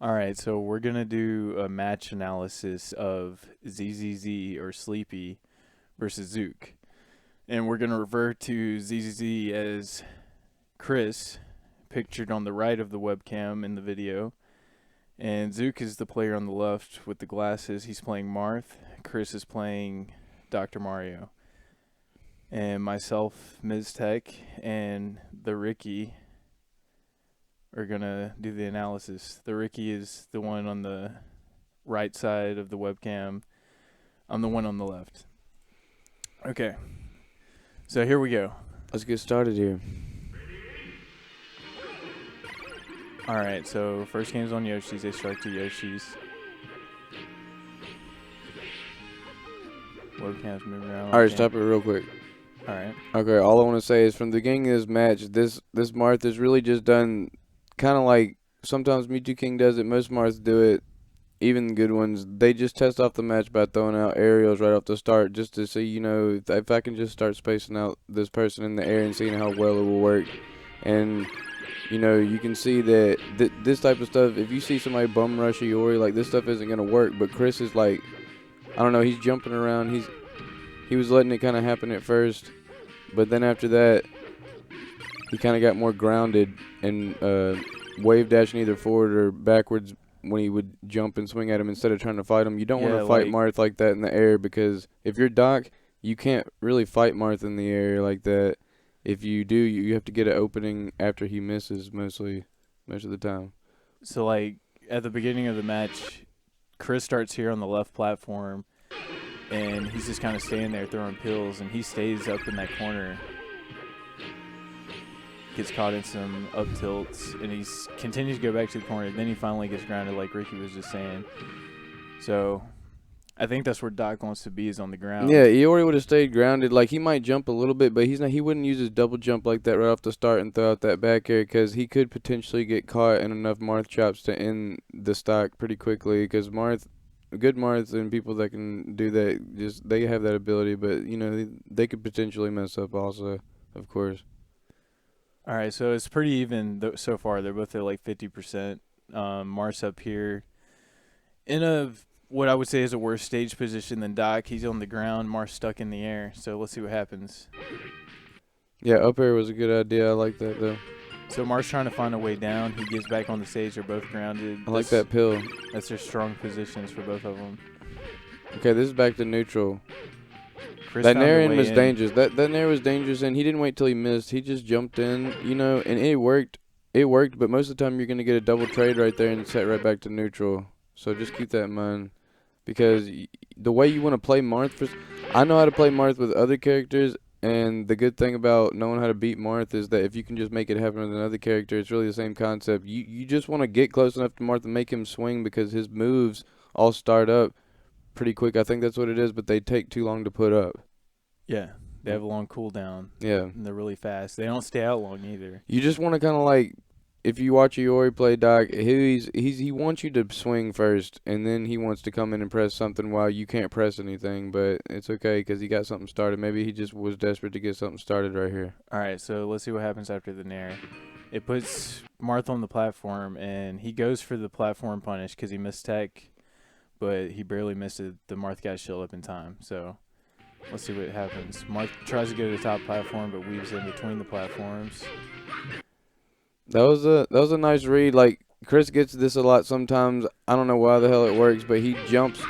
All right, so we're gonna do a match analysis of zZz or Sleepy versus Zook, and we're gonna revert to zZz as Chris, pictured on the right of the webcam in the video, and Zook is the player on the left with the glasses. He's playing Marth. Chris is playing Dr. Mario, and myself, Myztek, and the Ricky are gonna do the analysis. The Ricky is the one on the right side of the webcam. I'm the one on the left. Okay. So here we go. Let's get started here. Alright, so first game's on Yoshi's. They strike to Yoshi's. Webcam's moving around. Alright, stop it real quick. Alright. Okay, all I want to say is from the beginning of this match, this Marth is really just done kind of like sometimes Mewtwo King does it. Most Marths do it. Even the good ones, they just test off the match by throwing out aerials right off the start just to see, you know, if I can just start spacing out this person in the air and seeing how well it will work. And, you know, you can see that this type of stuff, if you see somebody bum rush a Iori, like, this stuff isn't going to work. But Chris is like, I don't know, he's jumping around. He was letting it kind of happen at first. But then after that, he kind of got more grounded and wave dashing either forward or backwards when he would jump and swing at him instead of trying to fight him. You don't want to fight Marth like that in the air, because if you're Doc, you can't really fight Marth in the air like that. If you do, you have to get an opening after he misses most of the time. So, like, at the beginning of the match, Chris starts here on the left platform, and he's just kind of standing there throwing pills, and he stays up in that corner. Gets caught in some up tilts, and he continues to go back to the corner. Then he finally gets grounded, like Ricky was just saying. So I think that's where Doc wants to be, is on the ground. Yeah, Iori would have stayed grounded. Like, he might jump a little bit, but he wouldn't use his double jump like that right off the start and throw out that back air, because he could potentially get caught in enough Marth chops to end the stock pretty quickly. Because good Marths and people that can do that, they have that ability, but you know they could potentially mess up also, of course. All right, so it's pretty even so far. They're both at like 50%. Marth's up here in what I would say is a worse stage position than Doc. He's on the ground. Marth's stuck in the air. So let's see what happens. Yeah, up air was a good idea. I like that, though. So Marth's trying to find a way down. He gets back on the stage. They're both grounded. I like that pill. That's their strong positions for both of them. Okay, this is back to neutral. Chris that nair in was dangerous. That nair was dangerous, and he didn't wait till he missed. He just jumped in, you know, and it worked. It worked, but most of the time you're going to get a double trade right there and set right back to neutral. So just keep that in mind, because the way you want to play Marth, I know how to play Marth with other characters, and the good thing about knowing how to beat Marth is that if you can just make it happen with another character, it's really the same concept. You just want to get close enough to Marth and make him swing, because his moves all start up pretty quick. I think that's what it is, but they take too long to put up. Yeah, they have a long cooldown. Yeah. And they're really fast. They don't stay out long either. You just want to kind of like, if you watch Iori play Doc, he wants you to swing first, and then he wants to come in and press something while you can't press anything, but it's okay because he got something started. Maybe he just was desperate to get something started right here. All right, so let's see what happens after the nair. It puts Marth on the platform, and he goes for the platform punish because he missed tech, but he barely missed it. The Marth got shield up in time, so let's see what happens. Marth tries to go to the top platform, but weaves in between the platforms. That was a nice read. Like, Chris gets this a lot sometimes. I don't know why the hell it works, but he jumps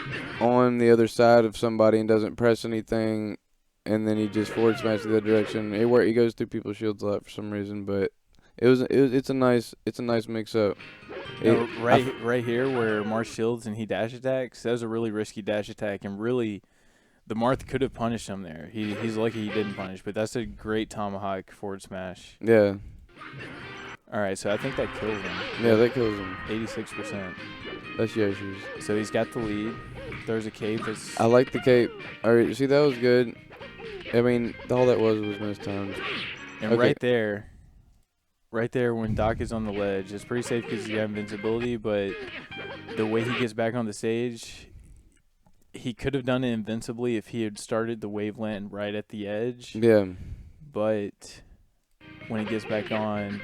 on the other side of somebody and doesn't press anything, and then he just forward smashes the other direction. He goes through people's shields a lot for some reason, but it's a nice mix up. Right here where Marth shields and he dash attacks, that was a really risky dash attack, and really the Marth could have punished him there. He's lucky he didn't punish, but that's a great tomahawk forward smash. Yeah. All right, so I think that kills him. Yeah, that kills him. 86%. That's Yoshi's. So he's got the lead. There's a cape. I like the cape. All right, see, that was good. I mean, all that was most times. And right there when Doc is on the ledge, it's pretty safe because he's got invincibility, but the way he gets back on the stage, he could have done it invincibly if he had started the waveland right at the edge. Yeah. But when he gets back on,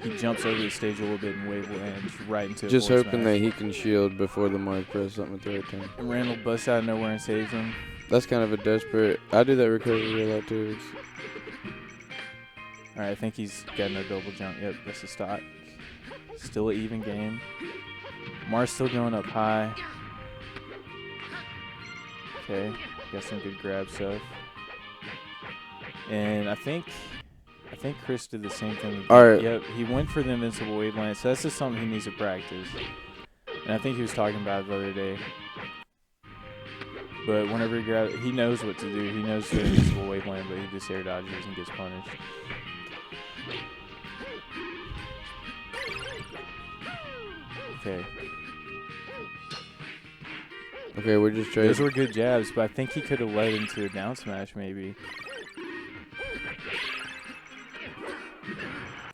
he jumps over the stage a little bit and wave lands right into a Just forward hoping smash. that he can shield before the Marth press something at the right time. And Randall busts out of nowhere and saves him. That's kind of a desperate. I do that recovery a lot too. All right, I think he's got no double jump. Yep, that's a stock. Still an even game. Marth's still going up high. Okay, got some good grab stuff. And I think Chris did the same thing again. All right. Yep, he went for the invincible wave land, so that's just something he needs to practice. And I think he was talking about it the other day. But whenever he grabs, he knows what to do. He knows the invincible wave land, but he just air dodges and gets punished. Okay. Okay, we're just trading. Those were good jabs, but I think he could have led into a down smash maybe.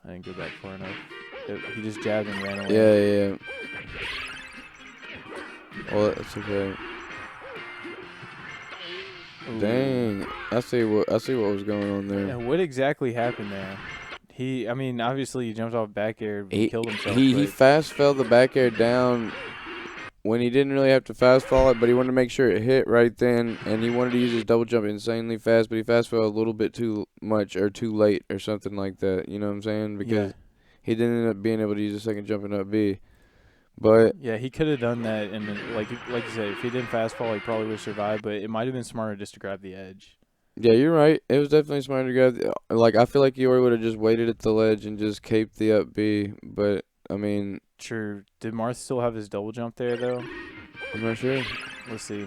I didn't go back far enough. He just jabbed and ran away. Yeah. Well, that's okay. Ooh. Dang, I see what was going on there. Yeah, what exactly happened there? I mean, obviously he jumped off back air and killed himself. He fast fell the back air down when he didn't really have to fast fall it, but he wanted to make sure it hit right then, and he wanted to use his double jump insanely fast, but he fast fell a little bit too much or too late or something like that. You know what I'm saying? Because he didn't end up being able to use a second jump in up B. But yeah, he could have done that, and like you said, if he didn't fast fall, he probably would have survived. But it might have been smarter just to grab the edge. yeah, you're right. It was definitely smart to grab. I feel like Yori would have just waited at the ledge and just caped the up B. But I mean, True. Did Marth still have his double jump there though? I'm not sure. Let's see.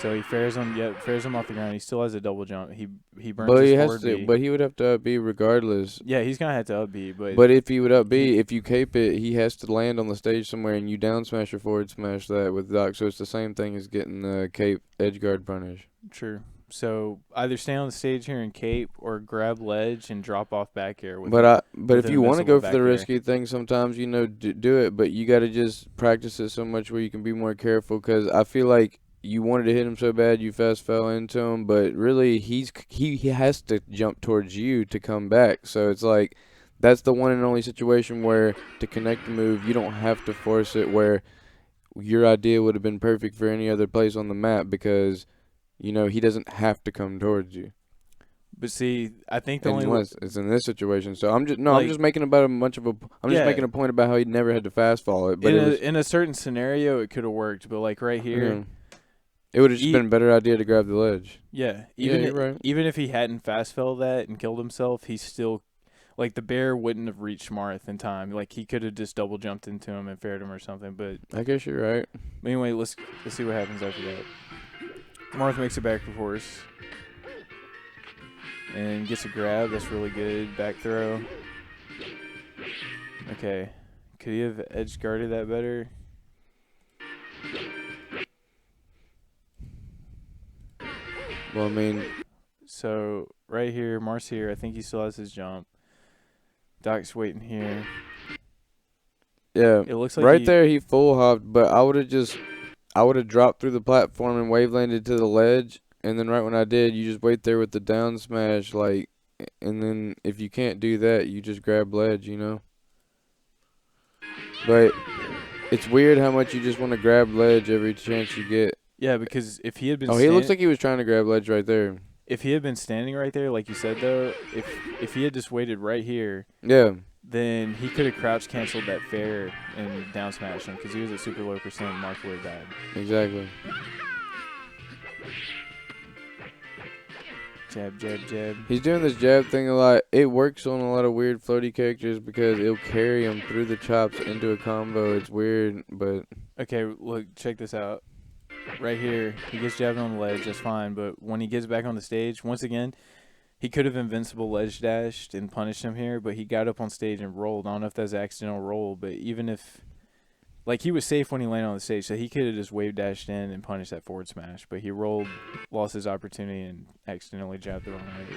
So he fares him. Yeah, fares him off the ground. He still has a double jump. He burns But his he has forward to. B. But he would have to up B regardless. Yeah, he's gonna have to up B. But if he would up B, if you cape it, he has to land on the stage somewhere, and you down smash or forward smash that with Doc. So it's the same thing as getting the cape edge guard punish. True. So either stay on the stage here and cape, or grab ledge and drop off back air. But with if an you want to invincible go for back the air. risky thing, sometimes do it. But you got to just practice it so much where you can be more careful. Because I feel like you wanted to hit him so bad, you fast fell into him. But really, he has to jump towards you to come back. So it's like that's the one and only situation where to connect the move, you don't have to force it. Where your idea would have been perfect for any other place on the map because. You know, he doesn't have to come towards you. But see, I think the only it's in this situation. So I'm just making about just making a point about how he never had to fast fall it. But in a certain scenario, it could have worked. But like right here, it would have just been a better idea to grab the ledge. Yeah, you're right. Even if he hadn't fast fell that and killed himself, he still, like the bear wouldn't have reached Marth in time. Like he could have just double jumped into him and fared him or something. But I guess you're right. Anyway, let's see what happens after that. Marth makes it back to horse and gets a grab. That's really good. Back throw. Okay. Could he have edge guarded that better? Well, I mean. So, right here, Marth's here. I think he still has his jump. Doc's waiting here. Yeah. It looks like right there he full hopped, but I would have dropped through the platform and wave landed to the ledge, and then right when I did, you just wait there with the down smash, and then if you can't do that, you just grab ledge, you know? But it's weird how much you just want to grab ledge every chance you get. Yeah, because if he had been he looks like he was trying to grab ledge right there. If he had been standing right there, like you said, though, if he had just waited right here, then he could have crouch canceled that fair and down smashed him because he was at super low percent. Marth would have died. Exactly. Jab, jab, jab. He's doing this jab thing a lot. It works on a lot of weird floaty characters because it'll carry him through the chops into a combo. It's weird, but... Okay, look, check this out. Right here, he gets jabbed on the ledge, that's fine, but when he gets back on the stage, once again, he could have invincible ledge dashed and punished him here, but he got up on stage and rolled. I don't know if that's an accidental roll, but even if... Like, he was safe when he landed on the stage, so he could have just wave dashed in and punished that forward smash, but he rolled, lost his opportunity, and accidentally jabbed the wrong way.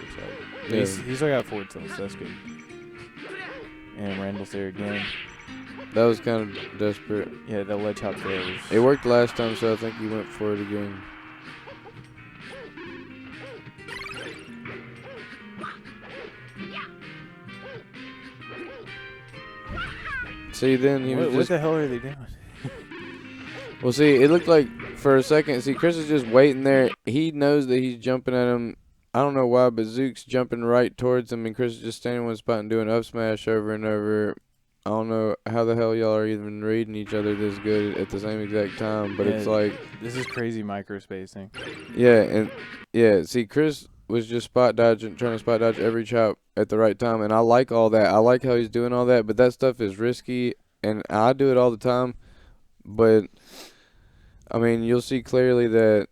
So he's still got forward tilt, so that's good. And Randall's there again. That was kind of desperate. Yeah, that ledge hop there was... It worked last time, so I think he went for it again. See, then he was What just. the hell are they doing? Well, see, it looked like for a second. See, Chris is just waiting there. He knows that he's jumping at him. I don't know why, but Zook's jumping right towards him, and Chris is just standing in one spot and doing up smash over and over. I don't know how the hell y'all are even reading each other this good at the same exact time, but it's like. This is crazy microspacing. Yeah, and yeah, see, Chris was just spot dodging, trying to spot dodge every chop at the right time, and I like all that. I like how he's doing all that, but that stuff is risky, and I do it all the time. But I mean, you'll see clearly that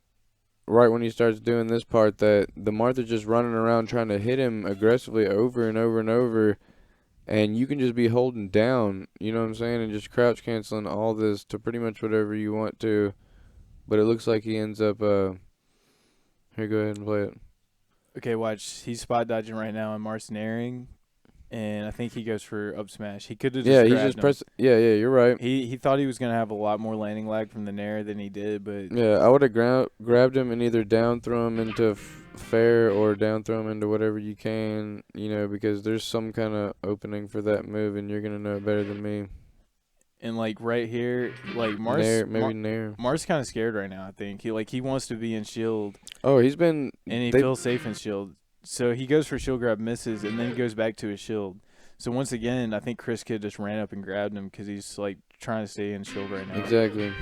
right when he starts doing this part, that the Marth is just running around trying to hit him aggressively over and over and over, and you can just be holding down, you know what I'm saying, and just crouch canceling all this to pretty much whatever you want to. But it looks like he ends up. Here, go ahead and play it. Okay, watch. He's spot dodging right now, and Marth's naring, and I think he goes for up smash. He could have just He's just pressing. Yeah, you're right. He thought he was gonna have a lot more landing lag from the nair than he did, but Yeah, I would have grabbed him and either down throw him into fair or down throw him into whatever you can, because there's some kind of opening for that move, and you're gonna know it better than me. and like right here, like Nair. Marth's kind of scared right now. I think he wants to be in shield. Oh, he's been. And he feels safe in shield. So he goes for shield grab, misses, and then he goes back to his shield. So once again, I think Chris Kidd just ran up and grabbed him because he's like trying to stay in shield right now. Exactly.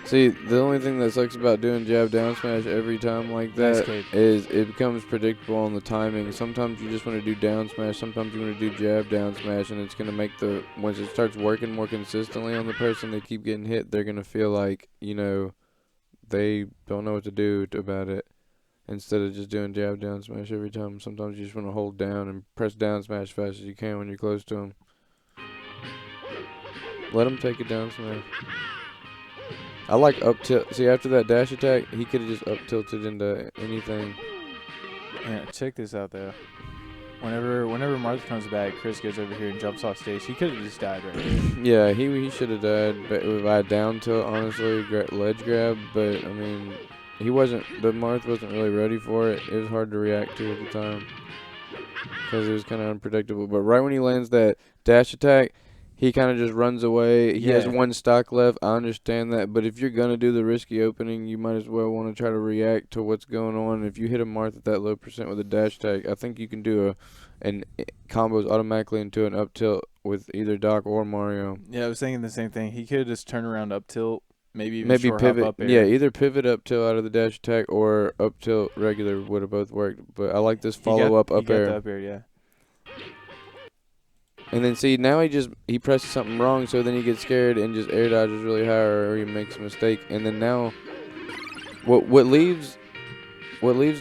See, the only thing that sucks about doing jab down smash every time like that is it becomes predictable on the timing. Sometimes you just want to do down smash, sometimes you want to do jab down smash, and it's going to make once it starts working more consistently on the person, they keep getting hit, they're going to feel like, they don't know what to do about it. Instead of just doing jab down smash every time, sometimes you just want to hold down and press down smash as fast as you can when you're close to him. Let him take it down smash. I like up tilt. See, after that dash attack, he could have just up tilted into anything. Yeah, check this out though. Whenever Marth comes back, Chris goes over here and jumps off stage. He could have just died right here. Yeah, he should have died. But if I down tilt, honestly, ledge grab. But I mean, the Marth wasn't really ready for it. It was hard to react to at the time because it was kind of unpredictable. But right when he lands that dash attack, he kind of just runs away. He has one stock left. I understand that. But if you're going to do the risky opening, you might as well want to try to react to what's going on. If you hit a Marth at that low percent with a dash attack, I think you can do and combos automatically into an up tilt with either Doc or Mario. Yeah, I was thinking the same thing. He could have just turned around up tilt, maybe short pivot. Hop up air. Yeah, either pivot up tilt out of the dash attack or up tilt regular would have both worked. But I like this follow-up up air. The up air, yeah. And then see, now he presses something wrong, so then he gets scared and just air dodges really high, or he makes a mistake. And then now, what leaves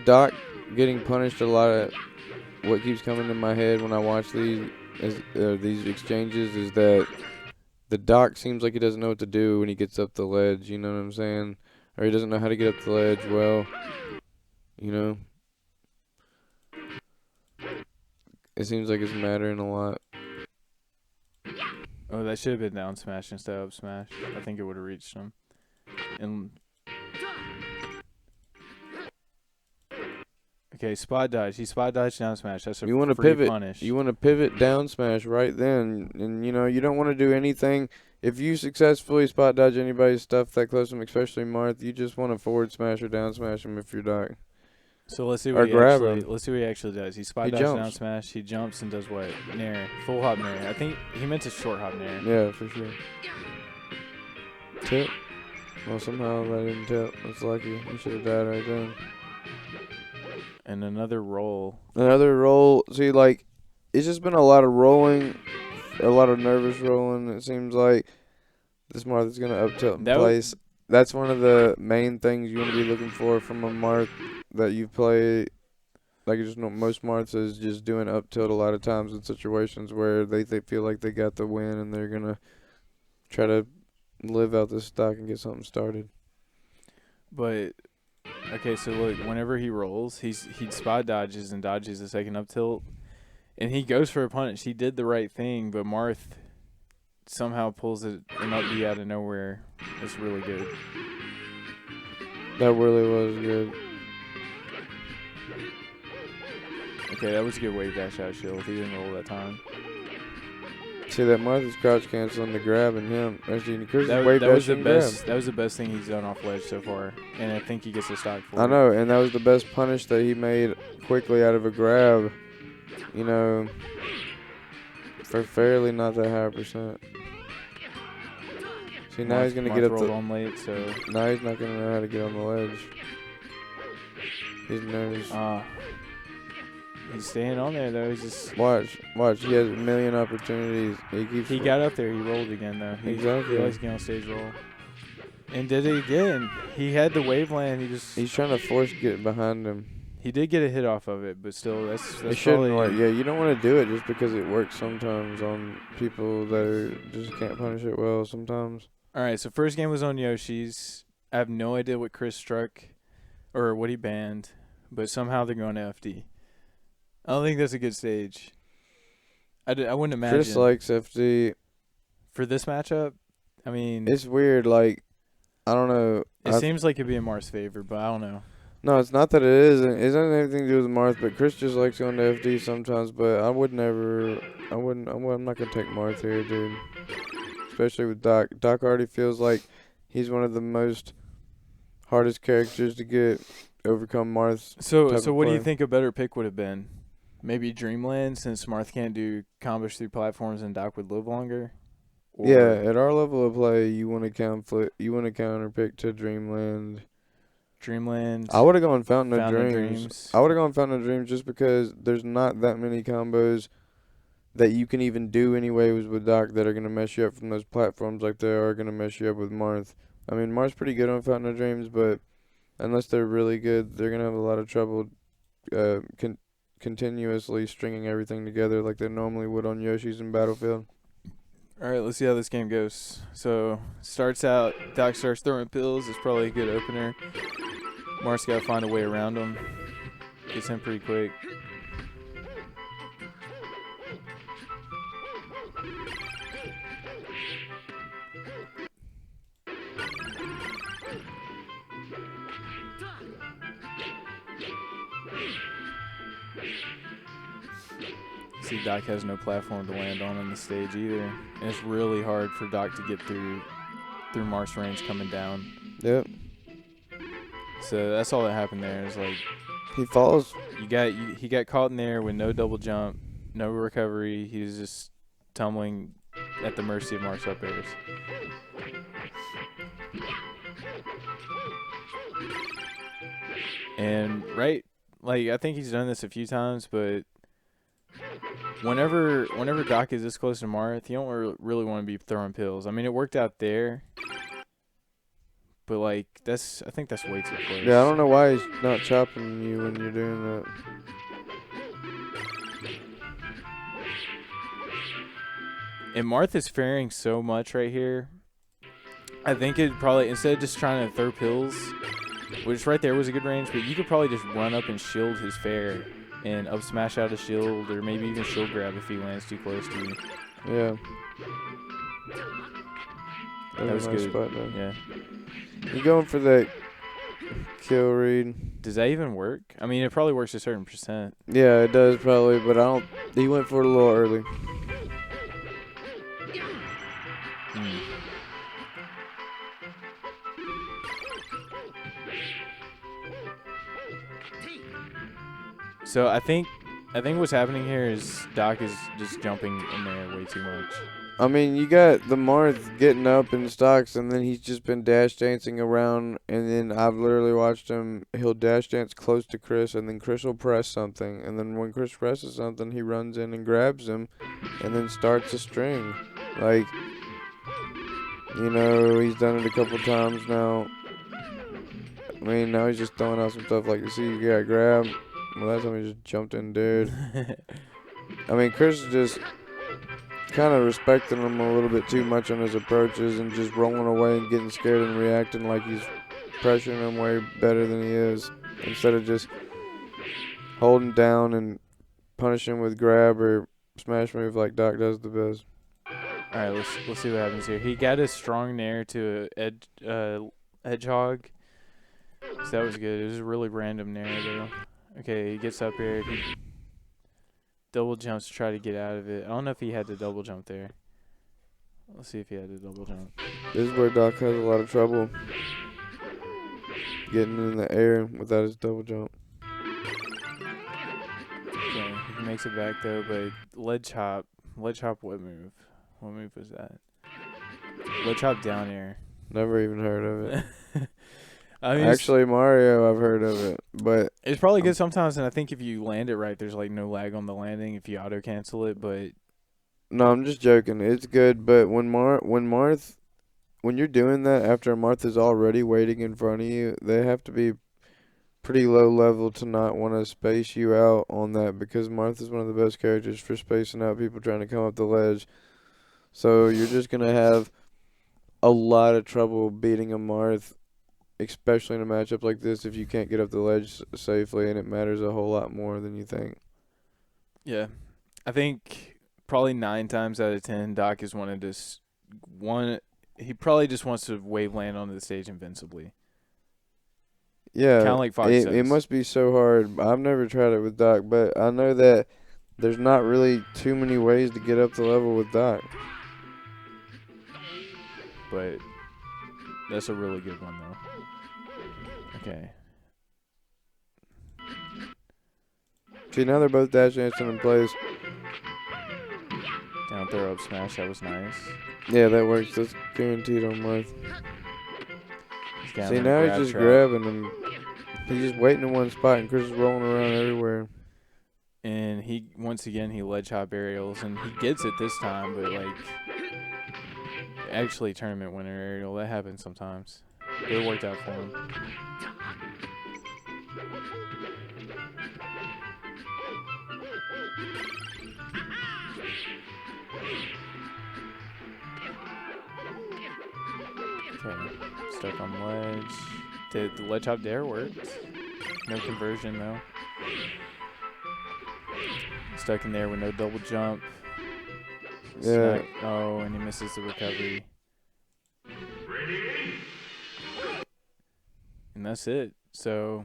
Doc getting punished a lot of what keeps coming in my head when I watch these exchanges is that the Doc seems like he doesn't know what to do when he gets up the ledge. You know what I'm saying? Or he doesn't know how to get up the ledge well. It seems like it's mattering a lot. Oh, that should have been down smash instead of up smash. I think it would have reached him. And okay, spot dodge. He spot dodged down smash. That's a free punish. You want to pivot down smash right then, and you don't want to do anything. If you successfully spot dodge anybody's stuff that close to him, especially Marth, you just want to forward smash or down smash him if you're Doc. So let's see what he actually does. He spot dodges down smash. He jumps and does what? Nair. Full hop nair. I think he meant to short hop nair. Yeah, for sure. Tilt. Well, somehow that didn't tilt. That's lucky. He should have died right then. And another roll. See, it's just been a lot of rolling, a lot of nervous rolling. It seems like this Marth is going to up tilt in place. That's one of the main things you want to be looking for from a Marth that you play. Like, most Marths is just doing up tilt a lot of times in situations where they feel like they got the win and they're going to try to live out this stock and get something started. But, okay, so look, whenever he rolls, he spot dodges and dodges the second up tilt. And he goes for a punish. He did the right thing, but Marth somehow pulls an up B out of nowhere. It's really good. That really was good. Okay, that was a good wave dash out shield. He didn't roll that time. See that Martha's crouch canceling the grab and him. Actually, Chris is wave That was dash the and grab. best. That was the best thing he's done off ledge so far, and I think he gets a stock for it. I know, and that was the best punish that he made quickly out of a grab. You know, for fairly not that high percent. See, now he's gonna get up rolled on late, so now he's not gonna know how to get on the ledge. He's nervous. He's staying on there though. He's just Watch. He has a million opportunities. He got up there. He rolled again though. Exactly. He likes getting on stage roll. And did it again. He had the wave land. He's trying to force get behind him. He did get a hit off of it, but still, that's it shouldn't work. Yeah, you don't want to do it just because it works sometimes on people that just can't punish it well sometimes. All right, so first game was on Yoshi's. I have no idea what Chris struck or what he banned, but somehow they're going to FD. I don't think that's a good stage. I wouldn't imagine. Chris likes FD. For this matchup, I mean... It's weird, like, I don't know. It seems like it'd be in Marth's favor, but I don't know. No, it's not that it isn't. It doesn't have anything to do with Marth, but Chris just likes going to FD sometimes, but I'm not going to take Marth here, dude. Especially with Doc. Doc already feels like he's one of the most hardest characters to overcome Marth. So what do you think a better pick would have been? Maybe Dreamland, since Marth can't do combos through platforms and Doc would live longer? Or yeah, at our level of play, you want to counter pick to Dreamland. I would have gone Fountain of Dreams. I would have gone Fountain of Dreams just because there's not that many combos that you can even do anyways with Doc that are going to mess you up from those platforms like they are going to mess you up with Marth. I mean, Marth's pretty good on Fountain of Dreams, but unless they're really good, they're going to have a lot of trouble continuously stringing everything together like they normally would on Yoshi's and Battlefield. All right, let's see how this game goes. So, starts out, Doc starts throwing pills. It's probably a good opener. Marth's got to find a way around him. Gets him pretty quick. See, Doc has no platform to land on the stage either. And it's really hard for Doc to get through Marth's range coming down. Yep. So that's all that happened there. Is like he falls. He got caught in there with no double jump, no recovery. He was just tumbling at the mercy of Marth's up airs. And I think he's done this a few times, but whenever Doc is this close to Marth, you don't really want to be throwing pills. I mean, it worked out there. But I think that's way too close. Yeah, I don't know why he's not chopping you when you're doing that. And Marth is faring so much right here. I think it probably, instead of just trying to throw pills, which right there was a good range, but you could probably just run up and shield his fair and up smash out a shield, or maybe even shield grab if he lands too close to you. Yeah. That was nice good. Spot, though. Yeah. You going for that kill read? Does that even work? I mean, it probably works a certain percent. Yeah, it does probably, but I don't. He went for it a little early. So I think what's happening here is Doc is just jumping in there way too much. I mean, you got the Marth getting up in stocks, and then he's just been dash dancing around, and then I've literally watched him. He'll dash dance close to Chris, and then Chris will press something, and then when Chris presses something, he runs in and grabs him, and then starts a string. Like, you know, he's done it a couple times now. I mean, now he's just throwing out some stuff like, you see, you got grabbed. Well, that time he just jumped in, dude. I mean, Chris is just kind of respecting him a little bit too much on his approaches and just rolling away and getting scared and reacting like he's pressuring him way better than he is, instead of just holding down and punishing with grab or smash move like Doc does the best. All right, let's see what happens here. He got a strong nair to a hedgehog, so that was good. It was a really random nair though. Okay, he gets up here. He double jumps to try to get out of it. I don't know if he had to double jump there. Let's see if he had to double jump. This is where Doc has a lot of trouble getting in the air without his double jump. Okay, he makes it back though, but ledge hop, what move? What move was that? Ledge hop down air. Never even heard of it. I mean, Actually, Mario, I've heard of it, but it's probably good sometimes, and I think if you land it right, there's like no lag on the landing if you auto cancel it. But no, I'm just joking. It's good, but when you're doing that after Marth is already waiting in front of you, they have to be pretty low level to not want to space you out on that, because Marth is one of the best characters for spacing out people trying to come up the ledge. So you're just going to have a lot of trouble beating a Marth, especially in a matchup like this, if you can't get up the ledge safely, and it matters a whole lot more than you think. yeah, I think probably 9 times out of 10, Doc is one of this one. He probably just wants to wave land onto the stage invincibly. Yeah, Kind of like Fox it says. must be so hard. I've never tried it with Doc, but I know that there's not really too many ways to get up the level with Doc. But that's a really good one, though. Okay. See, now they're both dash dancing in place. Down throw up smash. That was nice. Yeah, that works. That's guaranteed on Marth. He's down See, in a now grab he's just trap. grabbing him. He's just waiting in one spot, and Chris is rolling around everywhere. And he, once again, he ledge hop aerials, and he gets it this time, but like, actually tournament winner aerial, that happens sometimes. But it worked out for him. Okay, stuck on the ledge. Did the ledge hop dare work? No conversion though. Stuck in there with no double jump. Yeah. Oh, and he misses the recovery. And that's it. So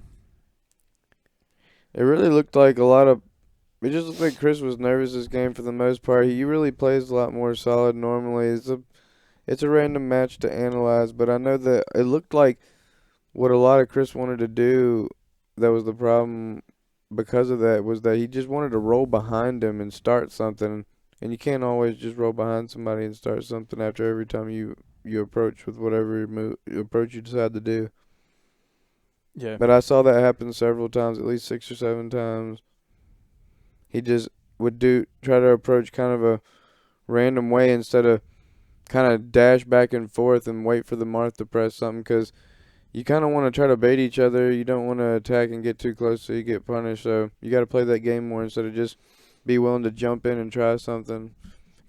It really looked like a lot of. It just looked like Chris was nervous this game for the most part. He really plays a lot more solid normally. It's a random match to analyze, but I know that it looked like what a lot of Chris wanted to do, that was the problem because of that, was that he just wanted to roll behind him and start something. And you can't always just roll behind somebody and start something after every time you approach with whatever approach you decide to do. yeah. But I saw that happen several times, at least 6 or 7 times. He just would try to approach kind of a random way instead of kind of dash back and forth and wait for the Marth to press something, because you kind of want to try to bait each other. You don't want to attack and get too close so you get punished. So you got to play that game more instead of just be willing to jump in and try something,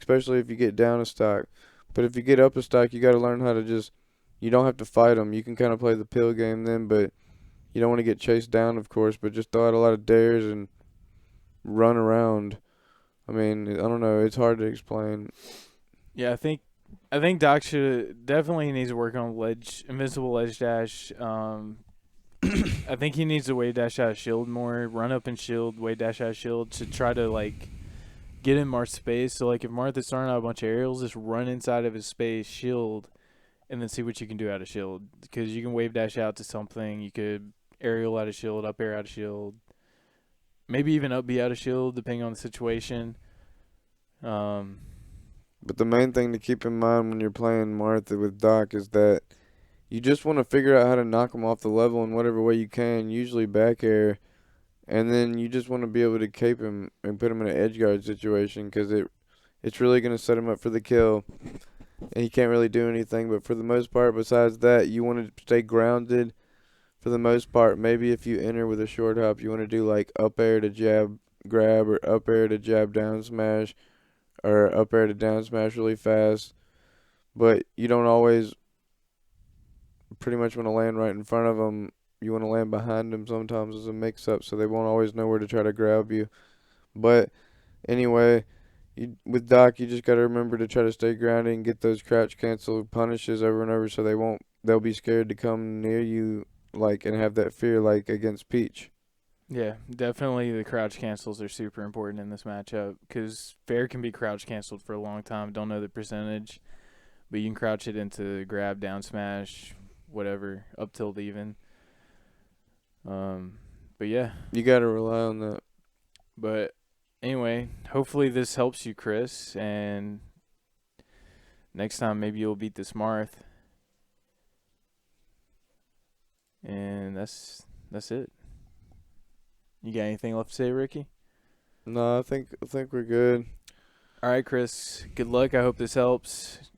especially if you get down a stock. But if you get up a stock, you got to learn how to just, you don't have to fight them. You can kind of play the pill game then, but you don't want to get chased down, of course, but just throw out a lot of dares and run around. I mean, I don't know. It's hard to explain. Yeah, I think Doc should definitely needs to work on invincible ledge dash. I think he needs to wave dash out of shield more, run up and shield, wave dash out of shield to try to like get in Marth's space. So like if Marth is throwing out a bunch of aerials, just run inside of his space, shield, and then see what you can do out of shield. Because you can wave dash out to something, you could aerial out of shield, up air out of shield, maybe even up B out of shield, depending on the situation. But the main thing to keep in mind when you're playing Martha with Doc is that you just want to figure out how to knock him off the level in whatever way you can, usually back air, and then you just want to be able to cape him and put him in an edge guard situation, because it's really going to set him up for the kill, and he can't really do anything. But for the most part, besides that, you want to stay grounded for the most part. Maybe if you enter with a short hop, you want to do like up air to jab grab, or up air to jab down smash, or up air to down smash really fast. But you don't always pretty much want to land right in front of them. You want to land behind them sometimes as a mix-up, so they won't always know where to try to grab you. But anyway, with Doc, you just got to remember to try to stay grounded and get those crouch cancel punishes over and over, so they'll be scared to come near you, like, and have that fear, like against Peach. Yeah, definitely the crouch cancels are super important in this matchup because fair can be crouch canceled for a long time. Don't know the percentage, but you can crouch it into grab, down smash, whatever, up tilt even. But yeah, You got to rely on that. but anyway, hopefully this helps you, Chris, and next time maybe you'll beat this Marth. And that's it. You got anything left to say, Ricky? No, I think we're good. All right, Chris. Good luck. I hope this helps.